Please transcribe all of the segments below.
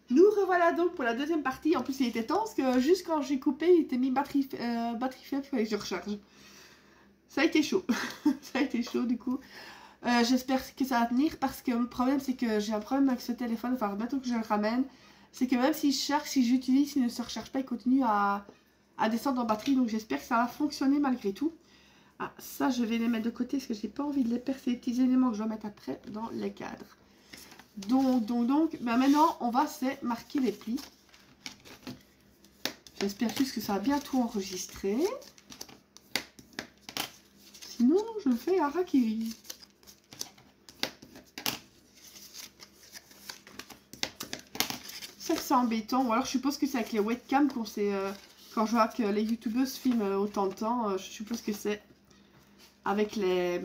Nous revoilà donc pour la deuxième partie. En plus, il était temps parce que juste quand j'ai coupé, il était mis batterie faible, il fallait que je recharge. Ça a été chaud. Ça a été chaud du coup. J'espère que ça va tenir parce que le problème, c'est que j'ai un problème avec ce téléphone. Enfin, bientôt que je le ramène, c'est que même si je charge, si j'utilise, il ne se recharge pas, il continue à descendre en batterie. Donc, j'espère que ça va fonctionner malgré tout. Ah, ça, je vais les mettre de côté parce que j'ai pas envie de les perdre, ces petits éléments que je dois mettre après dans les cadres. Donc, ben maintenant, on va se marquer les plis. J'espère juste que ça a bien tout enregistré. Sinon, je fais harakiri. Ça, c'est embêtant. Ou alors, je suppose que c'est avec les webcams qu'on s'est... quand je vois que les youtubeuses filment autant de temps, je suppose que c'est avec les...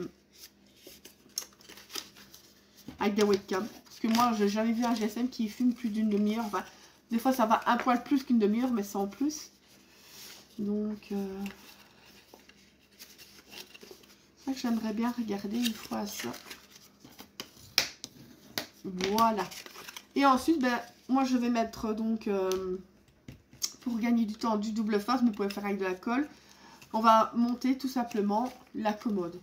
avec des webcams. Parce que moi, j'ai jamais vu un GSM qui filme plus d'une demi-heure. Enfin, des fois, ça va un poil plus qu'une demi-heure, mais sans plus. Donc, c'est ça que j'aimerais bien regarder une fois ça. Voilà. Et ensuite, ben, moi, je vais mettre donc, pour gagner du temps, du double face, mais vous pouvez faire avec de la colle. On va monter tout simplement la commode.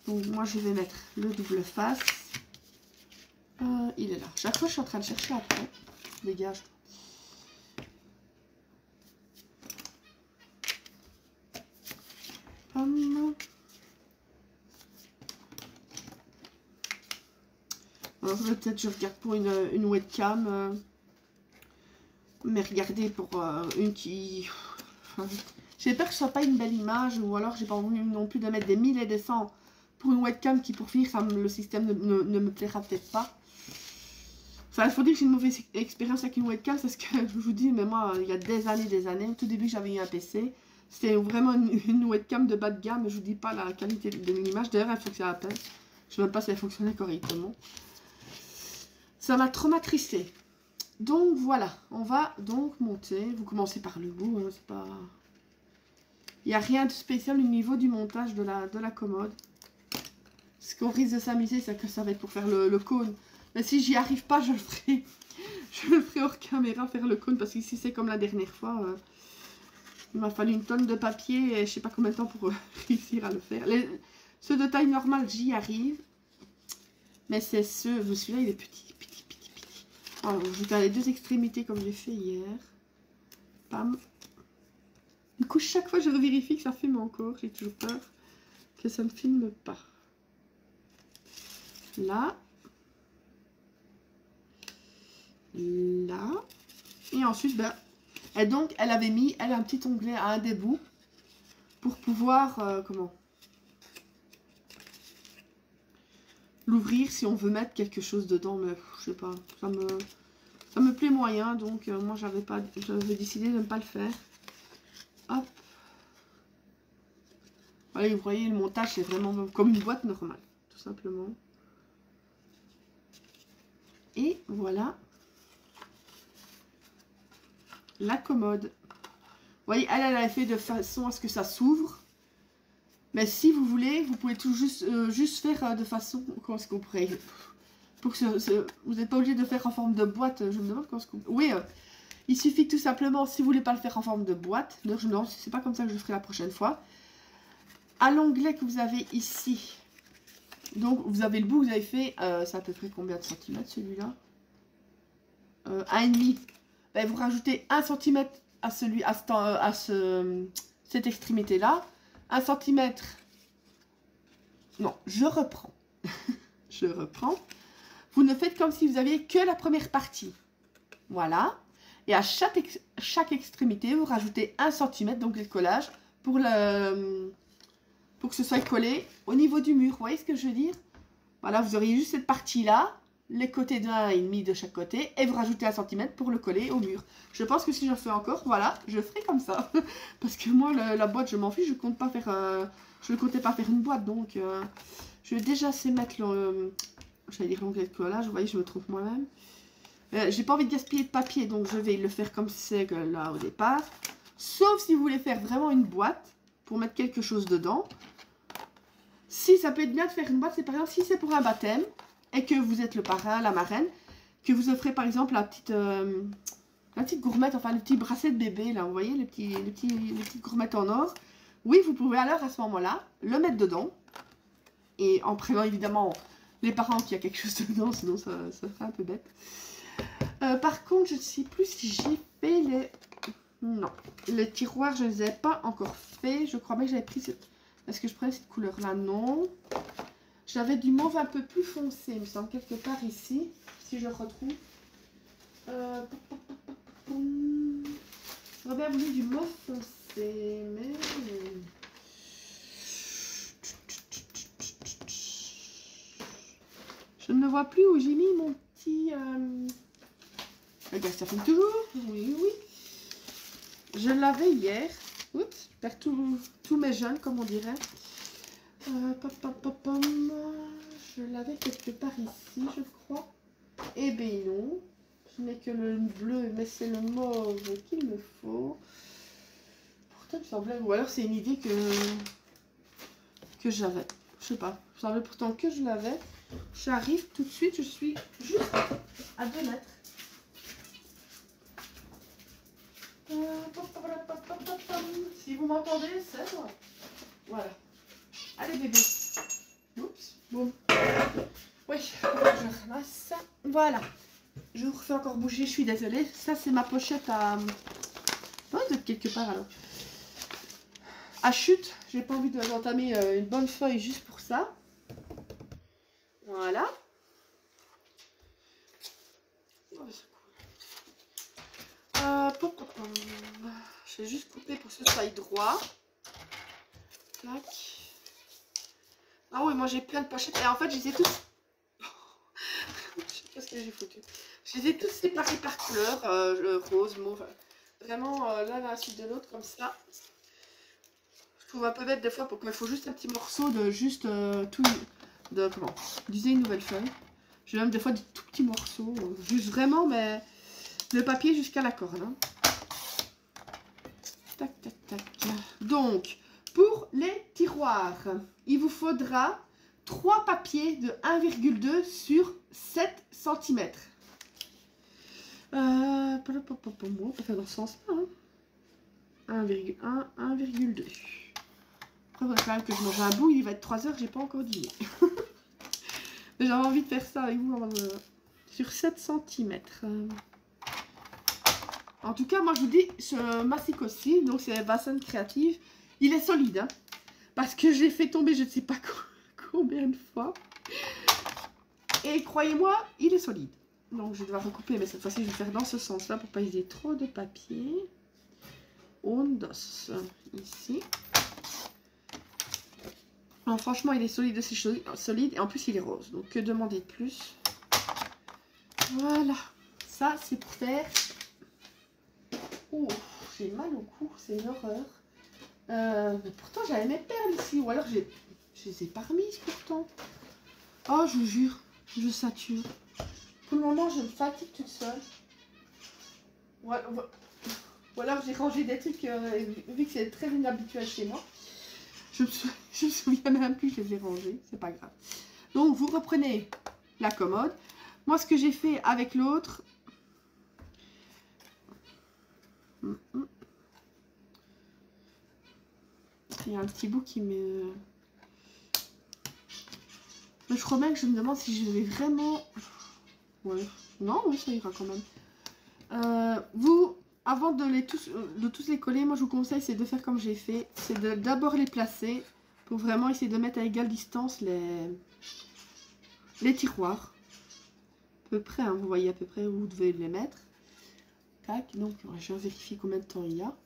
Donc, moi, je vais mettre le double face. Il est là. Chaque fois, je suis en train de chercher après. Dégage. Alors, peut-être je regarde pour une webcam. Mais regardez pour une qui... j'ai peur que ce soit pas une belle image. Ou alors, j'ai pas envie non plus de mettre des 1000 et des 100 pour une webcam qui, pour finir, le système ne me plaira peut-être pas. Enfin, il faut dire que j'ai une mauvaise expérience avec une webcam, parce que je vous dis, mais moi, il y a des années, au tout début, j'avais eu un PC. C'était vraiment une webcam de bas de gamme, mais je vous dis pas la qualité de l'image. D'ailleurs, elle fonctionnait à peine. Je sais même pas si elle fonctionnait correctement. Ça m'a trop attristé. Donc, voilà. On va donc monter. Vous commencez par le bout, hein, c'est pas... Il n'y a rien de spécial au niveau du montage de la commode. Ce qu'on risque de s'amuser, c'est que ça va être pour faire le cône. Mais si j'y arrive pas, je le ferai. Je le ferai hors caméra, faire le cône. Parce qu'ici, c'est comme la dernière fois. Il m'a fallu une tonne de papier et je sais pas combien de temps pour réussir à le faire. Ceux de taille normale, j'y arrive. Mais c'est ceux... Celui-là, il est petit. Alors, je vais faire les deux extrémités comme j'ai fait hier. Pam. Du coup, chaque fois, je revérifie que ça filme encore. J'ai toujours peur que ça ne filme pas. Là. Là. Et ensuite, ben... Et donc, elle avait mis, elle, un petit onglet à un des bouts. Pour pouvoir, comment... l'ouvrir si on veut mettre quelque chose dedans. Mais, je sais pas, ça me plaît moyen. Donc, moi, j'avais décidé de ne pas le faire. Hop. Voilà, vous voyez, le montage, c'est vraiment comme une boîte normale. Tout simplement. Et voilà. La commode. Vous voyez, elle avait fait de façon à ce que ça s'ouvre. Mais si vous voulez, vous pouvez tout juste faire de façon... Comment est-ce qu'on pourrait... Pour que vous n'êtes pas obligé de faire en forme de boîte. Je me demande comment est-ce qu'on... Oui, il suffit tout simplement, si vous voulez pas le faire en forme de boîte. Donc je me demande si c'est pas comme ça que je le ferai la prochaine fois. À l'onglet que vous avez ici. Donc vous avez le bout que vous avez fait. C'est à peu près combien de centimètres celui-là 1,5. Ben, vous rajoutez 1 cm à cette extrémité-là. 1 cm. Non, je reprends. Je reprends. Vous ne faites comme si vous aviez que la première partie. Voilà. Et à chaque extrémité, vous rajoutez 1 cm, donc le collage, pour que ce soit collé au niveau du mur. Vous voyez ce que je veux dire? Voilà, vous auriez juste cette partie-là, les côtés de 1,5 de chaque côté, et vous rajoutez 1 cm pour le coller au mur. Je pense que si je fais encore, voilà, je ferai comme ça. Parce que moi, la boîte, je m'en fiche, je compte pas faire... je ne comptais pas faire une boîte, donc... je vais déjà essayer de mettre j'allais dire l'onglet de collage, vous voyez, je me trompe moi-même. J'ai pas envie de gaspiller de papier, donc je vais le faire comme c'est là au départ. Sauf si vous voulez faire vraiment une boîte, pour mettre quelque chose dedans. Si ça peut être bien de faire une boîte, c'est par exemple si c'est pour un baptême, et que vous êtes le parrain, la marraine, que vous offrez par exemple la petite gourmette, enfin le petit bracelet de bébé, là, vous voyez, les petites gourmettes en or. Oui, vous pouvez alors à ce moment-là le mettre dedans. Et en prévenant évidemment les parents qu'il y a quelque chose dedans, sinon ça fait un peu bête. Par contre, je ne sais plus si j'ai fait les... Non, les tiroirs, je ne les ai pas encore fait. Je crois bien que j'avais pris... Est-ce que je prenais cette couleur-là? Non. J'avais du mauve un peu plus foncé, il me semble, quelque part ici, si je le retrouve. J'aurais bien voulu du mauve foncé, mais... Je ne vois plus où j'ai mis mon petit... Regarde, ça filme toujours. Oui, oui. Je l'avais hier. Oups, je perds tous mes jeunes, comme on dirait. Je l'avais quelque part ici, je crois. Eh bien non. Je n'ai que le bleu, mais c'est le mauve qu'il me faut. Pourtant, il me semblait... Ou alors, c'est une idée que j'avais. Je sais pas. Il me semblait pourtant que je l'avais. J'arrive tout de suite. Je suis juste à 2 mètres. Si vous m'entendez, c'est moi. Voilà. Allez bébé. Oups. Bon. Oui, je ramasse ça. Voilà. Je vous refais encore bouger, je suis désolée. Ça, c'est ma pochette à... Oh, de quelque part alors. À chute. J'ai pas envie d'entamer une bonne feuille juste pour ça. Voilà. Je vais juste couper pour que ce soit droit. Tac. Ah oui, moi j'ai plein de pochettes. Et en fait, je les ai tous... Je sais pas ce que j'ai foutu. Je les ai tous séparés par couleur. Rose, mauve. Vraiment l'un à la suite de l'autre comme ça. Je trouve un peu bête des fois pour qu'il faut juste un petit morceau de juste tout... De comment? D'user une nouvelle feuille. J'ai même des fois des tout petits morceaux. Juste vraiment, mais le papier jusqu'à la corde. Hein. Tac, tac, tac. Donc, pour les tiroirs, il vous faudra 3 papiers de 1,2 sur 7 cm. On peut faire dans ce sens-là. Hein. 1,1, 1,2. Après, il faudrait quand même que je mange un bout. Il va être 3 h, j'ai pas encore dîné. Mais j'avais envie de faire ça avec vous sur 7 cm. En tout cas, moi je vous dis, ce mastic aussi, donc c'est Bassin Créative, il est solide. Hein, parce que je l'ai fait tomber je ne sais pas combien de fois. Et croyez-moi, il est solide. Donc je vais devoir recouper, mais cette fois-ci je vais faire dans ce sens-là pour pas utiliser trop de papier. Ondos, ici. Alors, franchement, il est solide, c'est solide. Et en plus, il est rose. Donc, que demander de plus? Voilà. Ça, c'est pour faire... Oh, j'ai mal au cou. C'est une horreur. Mais pourtant, j'avais mes perles ici. Ou alors, je les ai pas remises pourtant. Oh, je vous jure. Je sature. Pour le moment, je me fatigue toute seule. Voilà. Ou alors, j'ai rangé des trucs, vu que c'est très inhabituel chez moi. Je me souviens même plus que je les ai rangés, c'est pas grave. Donc vous reprenez la commode. Moi ce que j'ai fait avec l'autre, il y a un petit bout qui me... Mais je crois bien que je me demande si je vais vraiment... Ouais. Non, oui, ça ira quand même. Vous, avant de tous les coller, moi je vous conseille c'est de faire comme j'ai fait. C'est d'abord les placer pour vraiment essayer de mettre à égale distance les tiroirs. À peu près, hein, vous voyez à peu près où vous devez les mettre. Tac, donc je vais vérifier combien de temps il y a.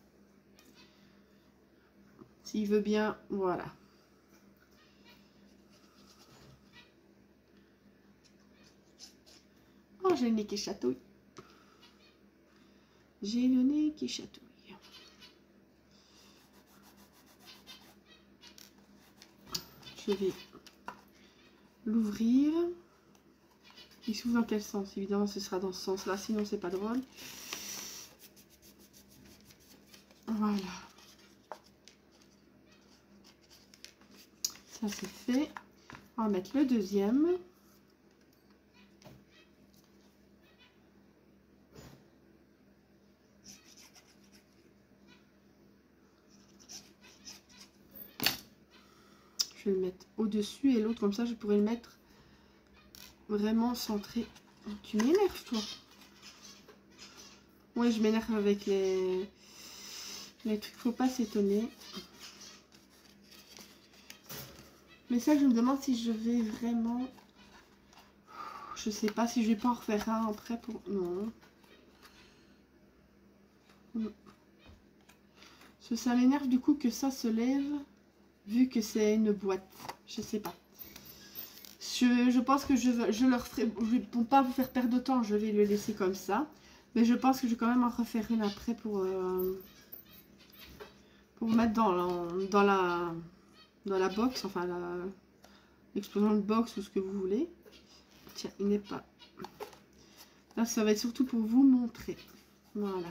S'il veut bien, voilà. Oh, j'ai le nez qui chatouille. J'ai le nez qui chatouille. Je vais l'ouvrir. Il s'ouvre dans quel sens? Évidemment, ce sera dans ce sens-là, sinon c'est pas drôle. Voilà. Ça c'est fait. On va mettre le deuxième. Je vais le mettre au-dessus et l'autre comme ça, je pourrais le mettre vraiment centré. Tu m'énerves, toi. Oui, je m'énerve avec les trucs, faut pas s'étonner. Mais ça, je me demande si je vais vraiment... Je sais pas si je vais pas en refaire un après pour... Non. Ça m'énerve du coup que ça se lève, vu que c'est une boîte. Je sais pas. Je pense que je leur ferai... Pour pas vous faire perdre de temps, je vais le laisser comme ça. Mais je pense que je vais quand même en refaire une après pour mettre dans la box, enfin l'explosion de box ou ce que vous voulez. Tiens, il n'est pas... Là, ça va être surtout pour vous montrer. Voilà.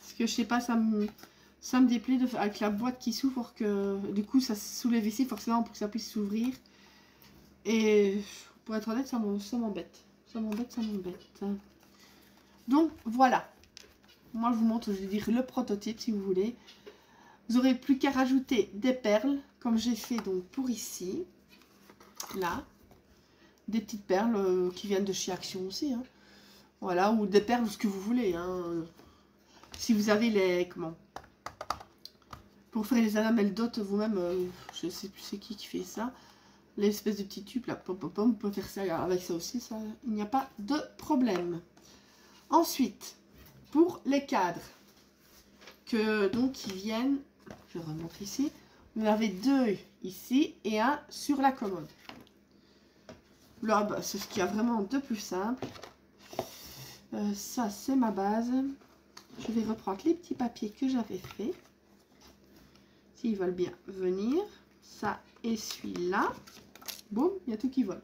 Parce que je sais pas, ça me déplaît avec la boîte qui s'ouvre que du coup ça se soulève ici forcément pour que ça puisse s'ouvrir. Et pour être honnête, ça m'embête. Ça m'embête. Donc voilà. Moi je vous montre, je vais dire le prototype si vous voulez. Vous aurez plus qu'à rajouter des perles, comme j'ai fait donc pour ici. Là. Des petites perles qui viennent de chez Action aussi. Hein. Voilà, ou des perles, ce que vous voulez. Hein. Si vous avez les... Comment? Pour faire les enamels dot vous-même, je sais plus c'est qui fait ça. L'espèce de petit tube là, pom, vous pouvez faire ça avec ça aussi, ça, il n'y a pas de problème. Ensuite, pour les cadres, qui viennent, je remonte ici, vous en avez deux ici et un sur la commode. Là, bah, c'est ce qu'il y a vraiment de plus simple. Ça, c'est ma base. Je vais reprendre les petits papiers que j'avais fait. S'ils veulent bien venir. Ça et celui-là. Boum, il y a tout qui vole.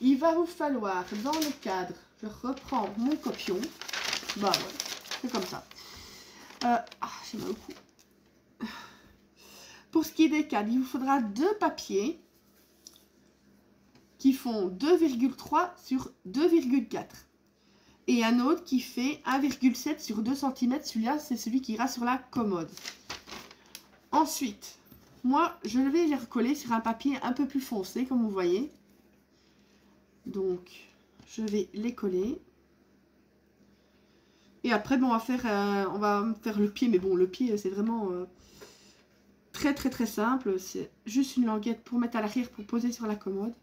Il va vous falloir, dans le cadre, je reprends mon copion. Bah ouais, c'est comme ça. J'ai mal au cou. Pour ce qui est des cadres, il vous faudra deux papiers qui font 2,3 sur 2,4. Et un autre qui fait 1,7 sur 2 cm. Celui-là, c'est celui qui ira sur la commode. Ensuite, moi, je vais les recoller sur un papier un peu plus foncé, comme vous voyez. Donc, je vais les coller. Et après, bon, on va faire le pied. Mais bon, le pied, c'est vraiment très, très, très simple. C'est juste une languette pour mettre à l'arrière, pour poser sur la commode.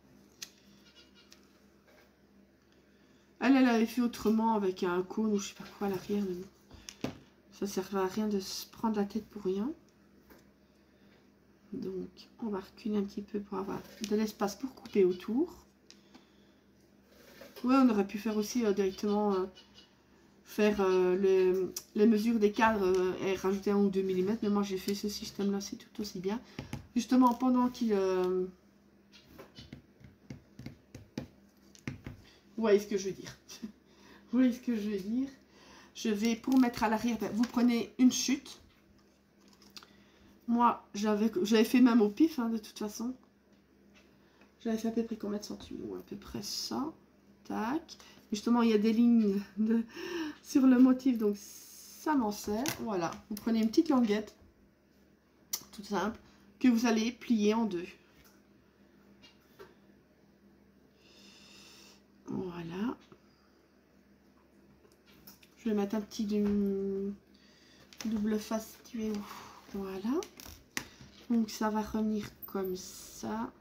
Elle avait fait autrement avec un cône ou je sais pas quoi à l'arrière. Mais bon, ça ne sert à rien de se prendre la tête pour rien. Donc, on va reculer un petit peu pour avoir de l'espace pour couper autour. Ouais, on aurait pu faire aussi directement faire les mesures des cadres et rajouter 1 ou 2 mm. Mais moi, j'ai fait ce système-là, c'est tout aussi bien. Justement, pendant qu'il... Vous voyez ce que je veux dire. Vous voyez ce que je veux dire. Je vais, pour mettre à l'arrière, vous prenez une chute. Moi, j'avais fait même au pif, hein, de toute façon. J'avais fait à peu près combien de centimètres? À peu près ça. Tac. Et justement, il y a des lignes sur le motif, donc ça m'en sert. Voilà. Vous prenez une petite languette, toute simple, que vous allez plier en deux. Voilà. Je vais mettre un petit double face situé où. Voilà. Donc ça va revenir comme ça.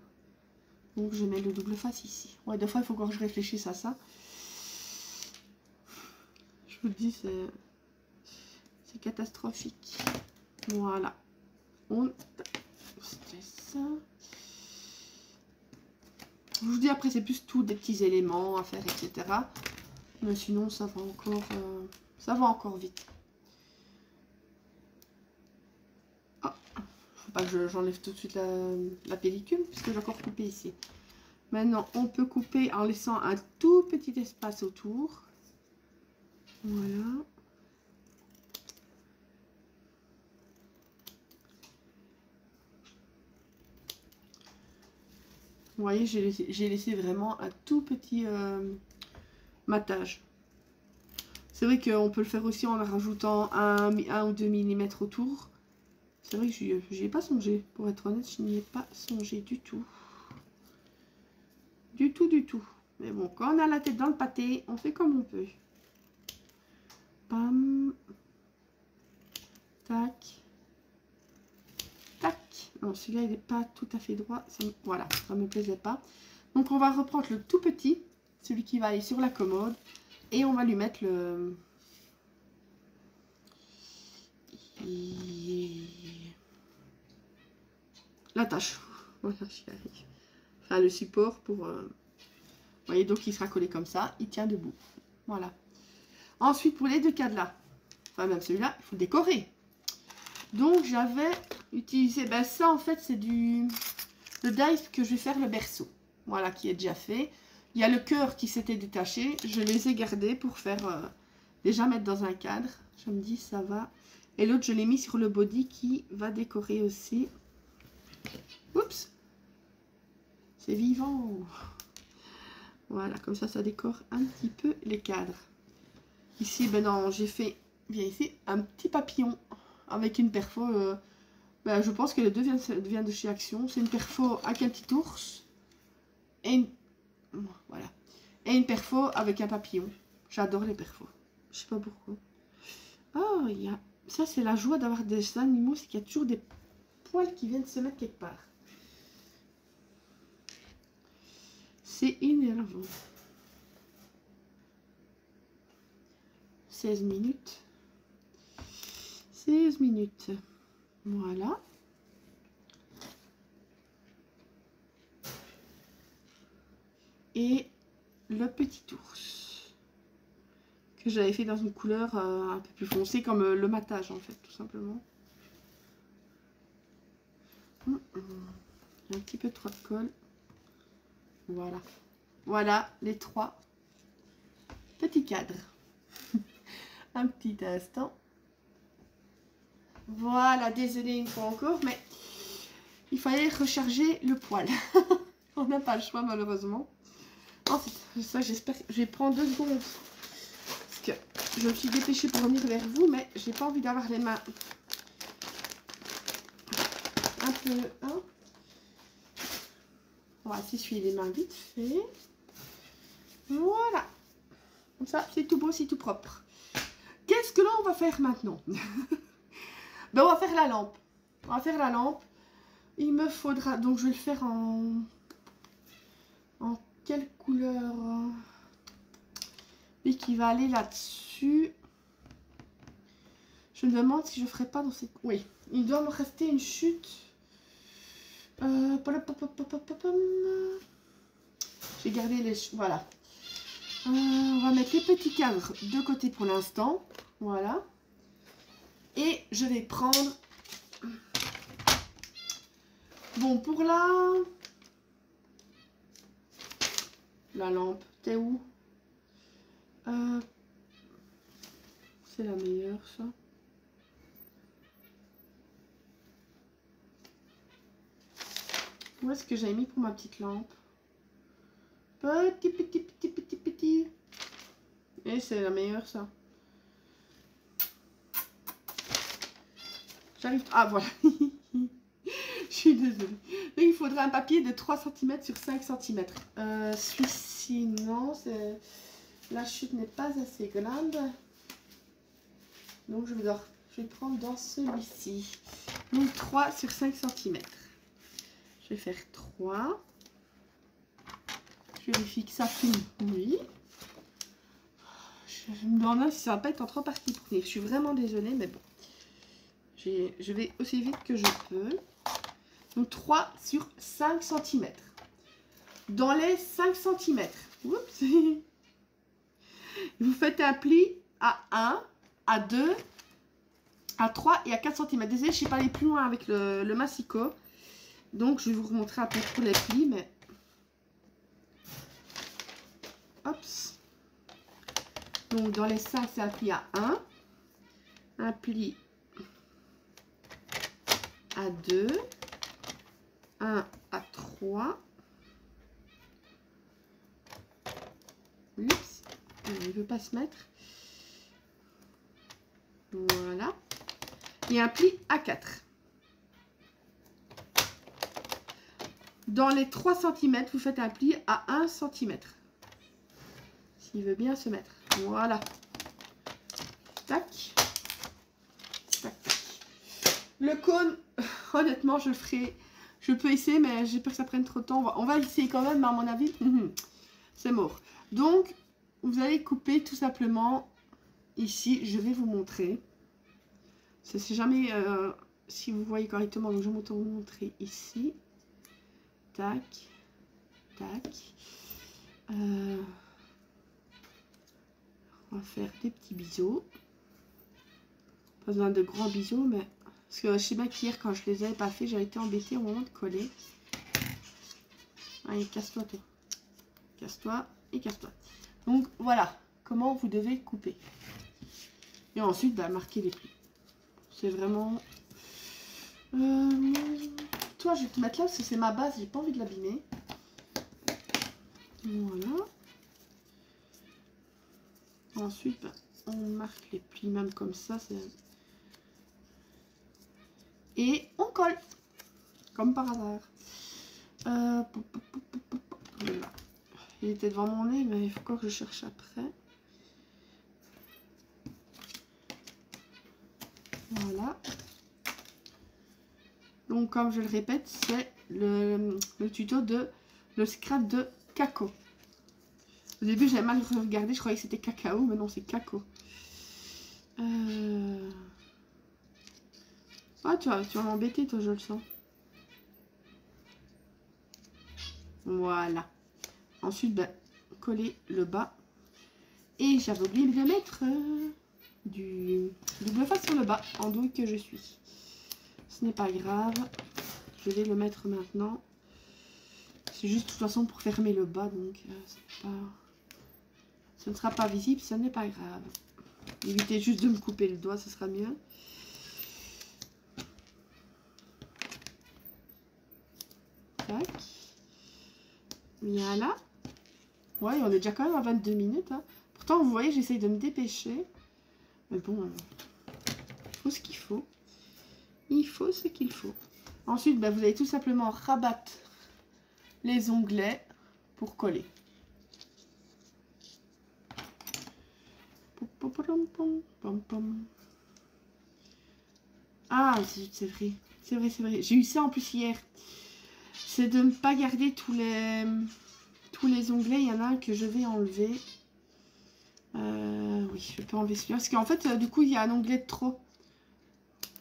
Donc je mets le double face ici. Ouais, des fois il faut que je réfléchisse à ça. Je vous le dis, c'est catastrophique. Voilà. C'était ça. Je vous dis après c'est plus tout des petits éléments à faire, etc. Mais sinon ça va encore vite. Pas que j'enlève tout de suite la pellicule puisque j'ai encore coupé ici. Maintenant on peut couper en laissant un tout petit espace autour. Voilà. Vous voyez, j'ai laissé vraiment un tout petit matage. C'est vrai qu'on peut le faire aussi en rajoutant 1 ou 2 mm autour. C'est vrai que j'y ai pas songé. Pour être honnête, je n'y ai pas songé du tout. Du tout, du tout. Mais bon, quand on a la tête dans le pâté, on fait comme on peut. Pam. Tac. Tac. Non, celui-là, il n'est pas tout à fait droit. Voilà, ça ne me plaisait pas. Donc, on va reprendre le tout petit. Celui qui va aller sur la commode. Et on va lui mettre le... l'attache. Voilà, j'y arrive. Enfin, le support pour... Vous voyez, donc il sera collé comme ça. Il tient debout. Voilà. Ensuite, pour les deux cadenas. Enfin, même celui-là, il faut le décorer. Donc, j'avais utilisé... Ben, ça, en fait, c'est du... le dice que je vais faire le berceau. Voilà, qui est déjà fait. Il y a le cœur qui s'était détaché. Je les ai gardés pour faire... déjà mettre dans un cadre. Je me dis, ça va. Et l'autre, je l'ai mis sur le body qui va décorer aussi. Oups. C'est vivant. Voilà, comme ça décore un petit peu les cadres. Ici, ben non, j'ai fait, bien ici, un petit papillon avec une perfo. Ben, je pense que les deux viennent de chez Action. C'est une perfo avec un petit ours. Et une... Voilà. Et une perfo avec un papillon. J'adore les perfos. Je sais pas pourquoi. Oh, il y a... Ça, c'est la joie d'avoir des animaux, c'est qu'il y a toujours des poils qui viennent se mettre quelque part. C'est énervant. 16 minutes. 16 minutes. Voilà. Et le petit ours. Que j'avais fait dans une couleur un peu plus foncée, comme le matage en fait, tout simplement. Il y a un petit peu trop de colle. Voilà. Voilà les trois petits cadres. Un petit instant. Voilà, désolé une fois encore, mais il fallait recharger le poil. On n'a pas le choix malheureusement. Ensuite, ça j'espère que je vais prendre 2 secondes. Parce que je me suis dépêchée pour revenir vers vous, mais j'ai pas envie d'avoir les mains un peu... Hein. On va s'essuyer les mains vite fait. Voilà. Comme ça, c'est tout beau, c'est tout propre. Qu'est-ce que là on va faire maintenant? Ben, on va faire la lampe. On va faire la lampe. Il me faudra... Donc, je vais le faire en quelle couleur? Et qui va aller là-dessus. Je me demande si je ferai pas dans ces... Oui, il doit me rester une chute. J'ai gardé les... Voilà. On va mettre les petits cadres de côté pour l'instant. Voilà. Et je vais prendre... Bon, pour la lampe, t'es où? C'est la meilleure, ça. Où est-ce que j'avais mis pour ma petite lampe? Petit. Et c'est la meilleure, ça. J'arrive... Ah, voilà. Je suis désolée. Donc, il faudra un papier de 3 cm sur 5 cm. Celui-ci, non. La chute n'est pas assez grande. Donc, je vais prendre dans celui-ci. Donc, 3 sur 5 cm. Je vais faire 3. Je vérifie que ça finit. Oui. Je me demande si ça va pas être en 3 parties pour finir. Je suis vraiment désolée, mais bon. Je vais aussi vite que je peux. Donc 3 sur 5 cm. Dans les 5 cm, oups, vous faites un pli à 1, à 2, à 3 et à 4 cm. Désolé, je ne sais pas aller plus loin avec le massicot. Donc je vais vous remontrer un peu pour les plis, mais... Hop. Donc dans les 5, c'est un pli à 1, un pli à 2, 1 à 3. Oups, il ne veut pas se mettre. Voilà. Et un pli à 4. Dans les 3 cm, vous faites un pli à 1 cm. S'il veut bien se mettre. Voilà. Tac. Tac, tac. Le cône, honnêtement, je le ferai. Je peux essayer, mais j'ai peur que ça prenne trop de temps. On va essayer quand même, mais à mon avis, c'est mort. Donc, vous allez couper tout simplement ici. Je vais vous montrer. Ça, c'est jamais si vous voyez correctement. Donc, je vais vous montrer ici. Tac. Tac. On va faire des petits biseaux. Pas besoin de grands biseaux, mais... Parce que je sais bien qu'hier, quand je les avais pas fait, j'avais été embêtée au moment de coller. Allez, casse-toi, toi. Casse-toi et casse-toi. Donc, voilà comment vous devez couper. Et ensuite, bah, marquer les plis. C'est vraiment... Toi, je vais te mettre là, parce que c'est ma base. J'ai pas envie de l'abîmer. Voilà. Ensuite, bah, on marque les plis, même comme ça. Et on colle. Comme par hasard. Il était devant mon nez, mais il faut encore que je cherche après. Voilà. Donc, comme je le répète, c'est le tuto de le scrap de Caco. Au début, j'avais mal regardé, je croyais que c'était cacao, mais non, c'est Caco. Ah, tu vas m'embêter, toi, je le sens. Voilà. Ensuite, ben, coller le bas. Et j'avais oublié de mettre du double face sur le bas, en douille que je suis. Ce n'est pas grave. Je vais le mettre maintenant. C'est juste de toute façon pour fermer le bas, donc ce ne sera pas visible, ce n'est pas grave. Évitez juste de me couper le doigt, ce sera mieux. Tac. Voilà. Ouais, on est déjà quand même à 22 minutes. Hein. Pourtant, vous voyez, j'essaye de me dépêcher. Mais bon, il faut ce qu'il faut. Il faut ce qu'il faut. Ensuite, bah, vous allez tout simplement rabattre les onglets pour coller. Ah, c'est vrai. C'est vrai, c'est vrai. J'ai eu ça en plus hier. C'est de ne pas garder tous les onglets. Il y en a un que je vais enlever. Oui, je peux enlever celui-là. Parce qu'en fait, du coup, il y a un onglet de trop.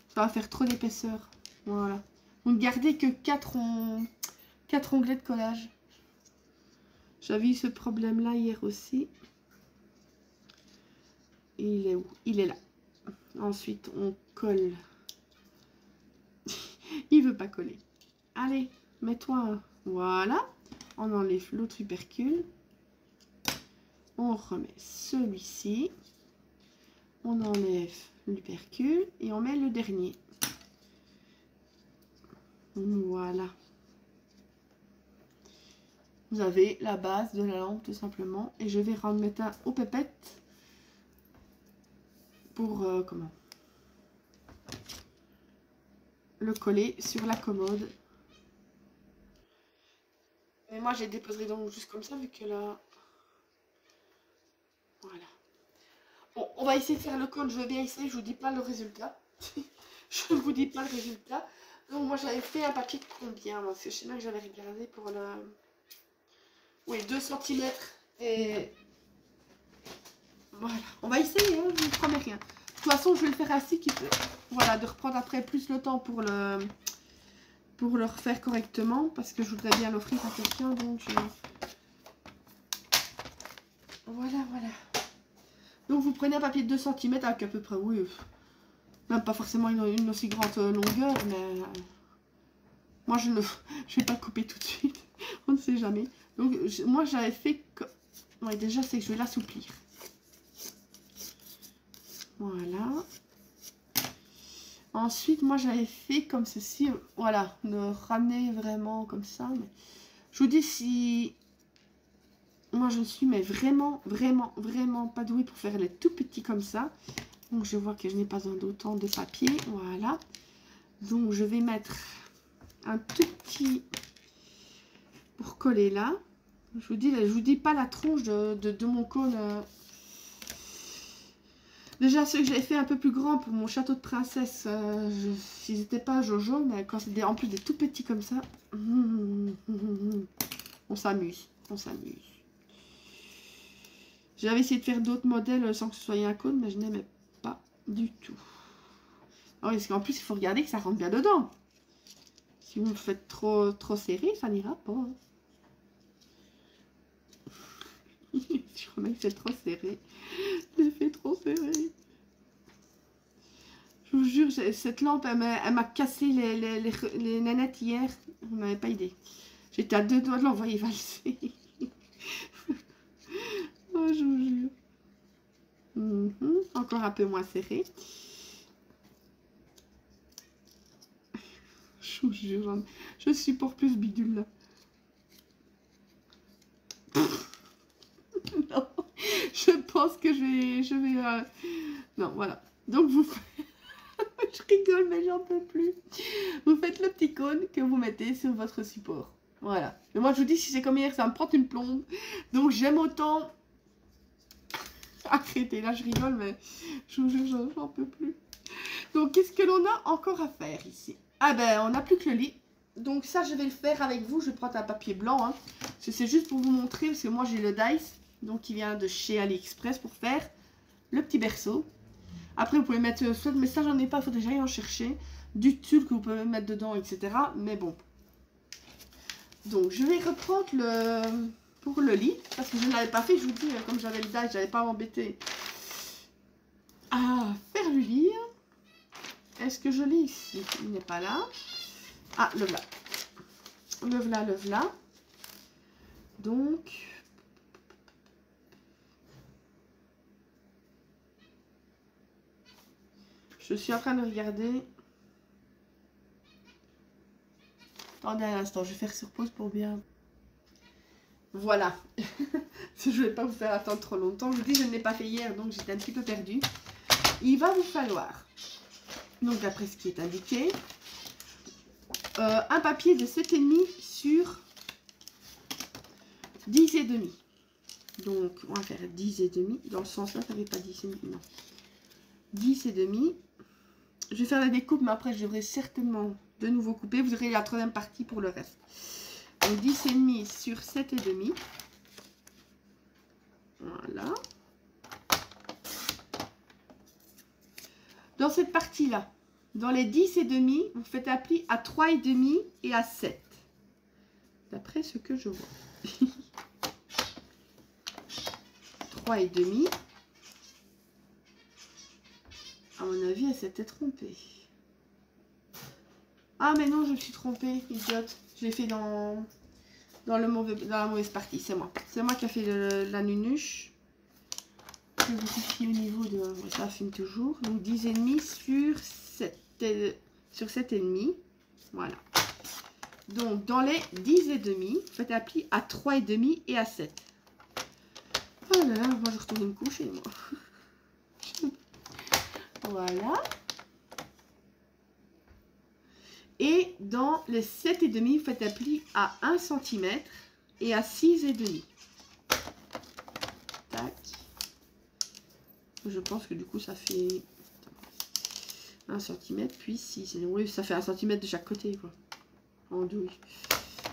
Ça va faire trop d'épaisseur. Voilà. Donc, gardez que 4 onglets de collage. J'avais eu ce problème-là hier aussi. Il est où? Il est là. Ensuite, on colle. Il veut pas coller. Allez, mets-toi. Voilà. On enlève l'autre hypercule. On remet celui-ci. On enlève l'hypercule et on met le dernier. Voilà. Vous avez la base de la lampe tout simplement. Et je vais remettre un aux pépettes pour le coller sur la commode. Mais moi, j'ai déposerai donc juste comme ça vu que là... Voilà. Bon, on va essayer de faire le cône. Je veux bien essayer. Je vous dis pas le résultat. Je vous dis pas le résultat. Donc moi, j'avais fait un papier de combien? Parce que je sais bien que j'avais regardé pour le... Oui, 2 cm. Et... Voilà. On va essayer, hein, je ne vous promets rien. De toute façon, je vais le faire ainsi. Voilà, de reprendre après plus le temps pour le refaire correctement. Parce que je voudrais bien l'offrir à quelqu'un. Donc, voilà, voilà. Donc, vous prenez un papier de 2 cm avec à peu près, oui, même pas forcément une aussi grande longueur, mais moi, je ne vais pas le couper tout de suite. On ne sait jamais. Donc, moi, j'avais fait... Ouais, déjà, c'est que je vais l'assouplir. Voilà. Ensuite, moi, j'avais fait comme ceci. Voilà, de ramener vraiment comme ça. Mais je vous dis, si... Moi, je suis mais vraiment, vraiment, vraiment pas douée pour faire les tout petits comme ça. Donc, je vois que je n'ai pas d'autant de papier. Voilà. Donc, je vais mettre un tout petit pour coller là. Je vous dis pas la tronche de mon cône. Déjà, ceux que j'avais fait un peu plus grand pour mon château de princesse, ils n'étaient pas Jojo, mais quand c'est en plus des tout petits comme ça, on s'amuse, on s'amuse. J'avais essayé de faire d'autres modèles sans que ce soit un cône, mais je n'aimais pas du tout. Oh, parce qu'en plus, il faut regarder que ça rentre bien dedans. Si vous me faites trop serré, ça n'ira pas. Je remets que c'est trop serré. Je l'ai fait trop serré. Je vous jure, cette lampe, elle m'a cassé les nanettes hier. Vous n'avez pas idée. J'étais à 2 doigts de l'envoyer valser. Oh, je vous jure. Encore un peu moins serré. Je vous jure, je supporte plus ce bidule là. Non, je pense que je vais non, voilà. Donc vous je rigole mais j'en peux plus. Vous faites le petit cône que vous mettez sur votre support. Voilà. Mais moi je vous dis, si c'est comme hier, ça me prend une plombe. Donc j'aime autant arrêter. Là je rigole mais je vous jure, j'en peux plus. Donc qu'est-ce que l'on a encore à faire ici? Ah ben on n'a plus que le lit. Donc ça je vais le faire avec vous. Je vais prendre un papier blanc. Hein. C'est juste pour vous montrer parce que moi j'ai le Dice. Donc qui vient de chez AliExpress pour faire le petit berceau. Après vous pouvez mettre soit, mais ça j'en ai pas, il faut déjà y en chercher. Du tulle que vous pouvez mettre dedans, etc. Mais bon. Donc je vais reprendre pour le lit. Parce que je ne l'avais pas fait, je vous dis, comme j'avais le Dice, je n'avais pas à m'embêter à faire le lit. Est-ce que je l'ai ici? Il n'est pas là. Ah, le voilà. Le voilà, le voilà. Donc, je suis en train de regarder. Attendez un instant, je vais faire sur pause pour bien. Voilà. Je ne vais pas vous faire attendre trop longtemps. Je vous dis, je ne l'ai pas fait hier, donc j'étais un petit peu perdue. Il va vous falloir, donc d'après ce qui est indiqué, un papier de 7,5 sur 10,5. Donc, on va faire 10,5. Dans le sens là, ça ne fait pas 10,5. Non. 10,5. Je vais faire la découpe, mais après, je devrais certainement de nouveau couper. Vous aurez la troisième partie pour le reste. Donc, 10,5 sur 7,5. Voilà. Dans cette partie-là, dans les 10,5, vous faites appli à 3,5 et à 7. D'après ce que je vois. 3,5. À mon avis, elle s'était trompée. Ah, mais non, je me suis trompée, idiote. Je l'ai fait dans la mauvaise partie, c'est moi. C'est moi qui a fait la nunuche. Je vérifie au niveau de... Ça filme toujours. Donc 10,5 sur 7,5. Voilà. Donc dans les 10,5, faites appli à 3,5 et à 7. Oh là là, moi je retourne me coucher, moi. Voilà. Et dans les 7,5, vous faites appli à 1 cm et à 6,5. Tac. Je pense que du coup ça fait 1 cm puis 6. Oui, ça fait 1 cm de chaque côté, quoi. En douille.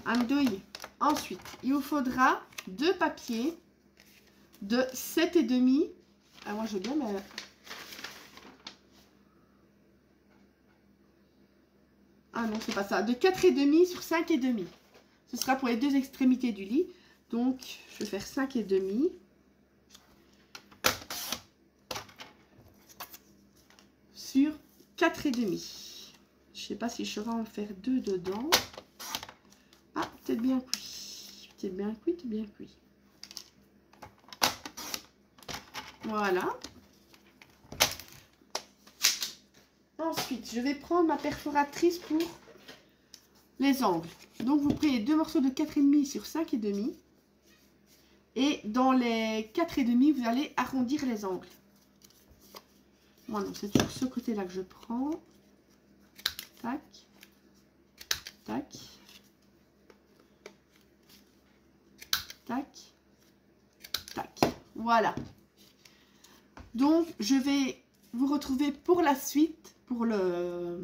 En douille. Ensuite, il vous faudra 2 papiers de 7,5. Ah, moi je veux bien, mais... Ah non, c'est pas ça. De 4,5 sur 5,5. Ce sera pour les 2 extrémités du lit. Donc, je vais faire 5,5. Sur 4,5. Je sais pas si je saurai en faire 2 dedans. Ah, peut-être bien cuit. Peut-être bien cuit, peut-être bien cuit. Voilà. Ensuite, je vais prendre ma perforatrice pour les angles. Donc, vous prenez 2 morceaux de 4,5 sur 5,5. Et dans les 4,5, vous allez arrondir les angles. Moi, non, c'est sur ce côté-là que je prends. Tac. Tac. Tac. Tac. Voilà. Donc, je vais vous retrouver pour la suite, pour la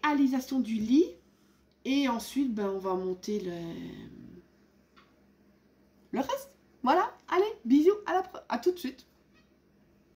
réalisation du lit. Et ensuite, ben, on va monter le reste. Voilà. Allez, bisous. À tout de suite.